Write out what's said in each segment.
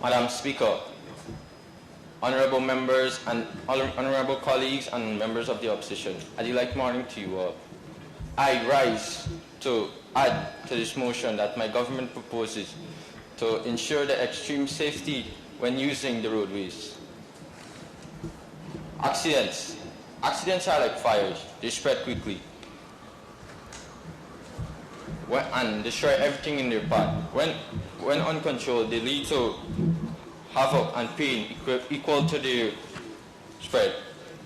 Madam Speaker, honorable members and honorable colleagues and members of the opposition, I'd like morning to you all. I rise to add to this motion that my government proposes to ensure the extreme safety when using the roadways. Accidents are like fires. They spread quickly and destroy everything in their path. When uncontrolled, they lead to havoc and pain equal to their spread.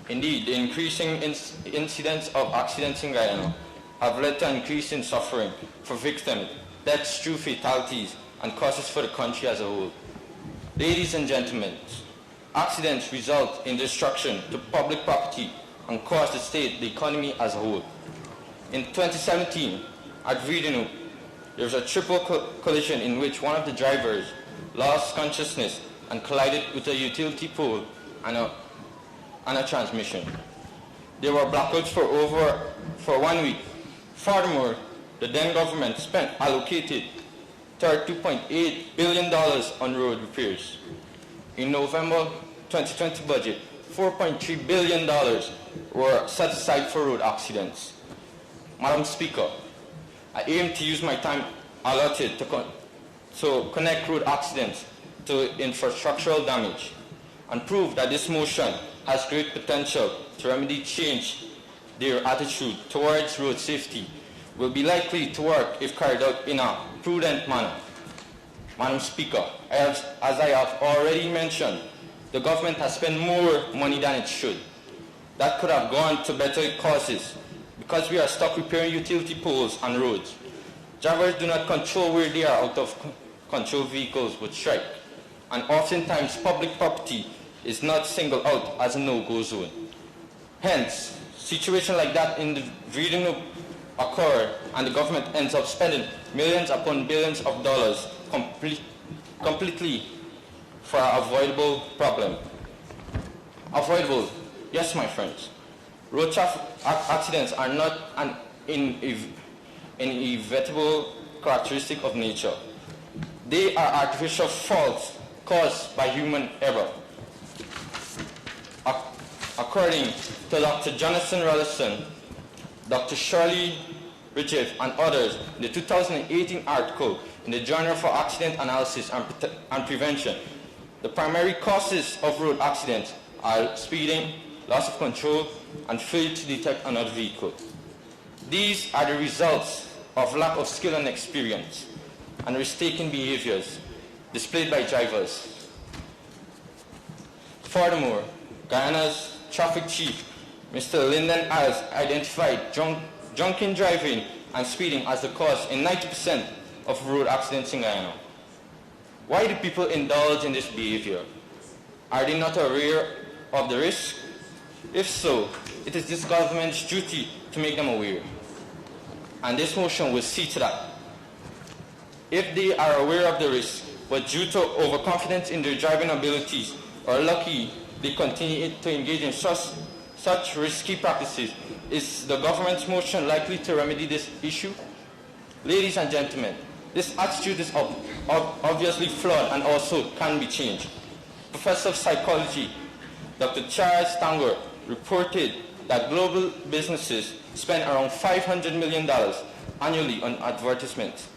Indeed, the increasing incidents of accidents in Guyana have led to an increase in suffering for victims, deaths through fatalities, and causes for the country as a whole. Ladies and gentlemen, accidents result in destruction to public property and cost the state, the economy as a whole. In 2017, at Bloume, there was a triple collision in which one of the drivers lost consciousness and collided with a utility pole and a transmission. There were blackouts for 1 week. Furthermore, the then government allocated $32.8 billion on road repairs. In November 2020 budget, $4.3 billion were set aside for road accidents. Madam Speaker, I aim to use my time allotted to connect road accidents to infrastructural damage and prove that this motion has great potential to remedy change their attitude towards road safety will be likely to work if carried out in a prudent manner. Madam Speaker, as I have already mentioned, the government has spent more money than it should. That could have gone to better causes. Because we are stuck repairing utility poles and roads, drivers do not control where they are out of control vehicles would strike, and oftentimes public property is not singled out as a no-go zone. Hence, situations like that in the Bloume occur, and the government ends up spending millions upon billions of dollars completely for an avoidable problem. Avoidable, yes, my friends. Road traffic accidents are not an inevitable characteristic of nature. They are artificial faults caused by human error. According to Dr. Jonathan Rollison, Dr. Shirley Ridgeff, and others, in the 2018 article in the Journal for Accident Analysis and Prevention, the primary causes of road accidents are speeding, loss of control, and failure to detect another vehicle. These are the results of lack of skill and experience and mistaken behaviors displayed by drivers. Furthermore, Guyana's traffic chief, Mr. Lyndon has identified drunken driving and speeding as the cause in 90% of road accidents in Guyana. Why do people indulge in this behavior? Are they not aware of the risk? If so, it is this government's duty to make them aware. And this motion will see to that. If they are aware of the risk, but due to overconfidence in their driving abilities, or lucky they continue to engage in such risky practices, is the government's motion likely to remedy this issue? Ladies and gentlemen, this attitude is obviously flawed and also can be changed. Professor of Psychology, Dr. Charles Stanger, reported that global businesses spend around $500 million annually on advertisements.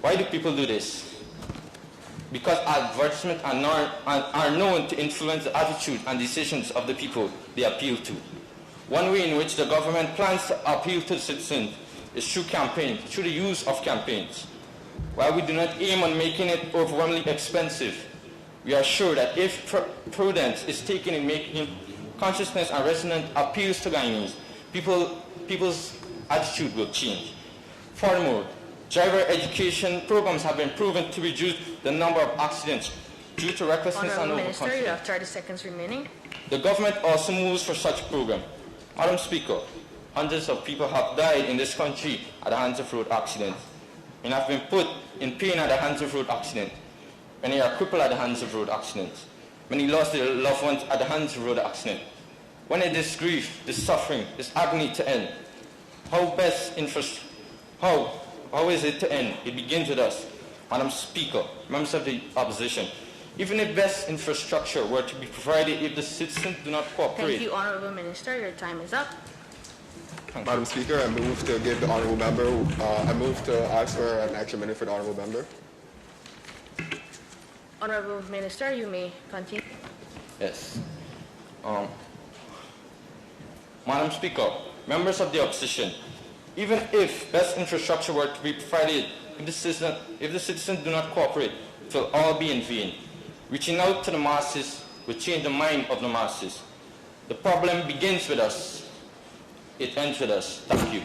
Why do people do this? Because advertisements are known to influence the attitude and decisions of the people they appeal to. One way in which the government plans to appeal to the citizens is through campaigns, through the use of campaigns. While we do not aim on making it overwhelmingly expensive, we are sure that if prudence is taken in making consciousness and resonant appeals to Guyanese, people's attitude will change. Furthermore, driver education programs have been proven to reduce the number of accidents due to recklessness and overconfidence. Minister, you have 30 seconds remaining. The government also moves for such program. Madam Speaker, hundreds of people have died in this country at the hands of road accidents, and have been put in pain at the hands of road accidents. Many are crippled at the hands of road accidents. Many lost their loved ones at the hands of road accident. When is this grief, this suffering, this agony to end? How is it to end? It begins with us. Madam Speaker, members of the opposition, even if best infrastructure were to be provided if the citizens do not cooperate. Thank you, Honorable Minister. Your time is up. Madam Speaker, I move to give the honourable member, I move to ask for an extra minute for the honourable member. Honorable Minister, you may continue. Yes. Madam Speaker, members of the opposition, even if best infrastructure were to be provided, if the citizens do not cooperate, it will all be in vain. Reaching out to the masses will change the mind of the masses. The problem begins with us. It ends with us. Thank you.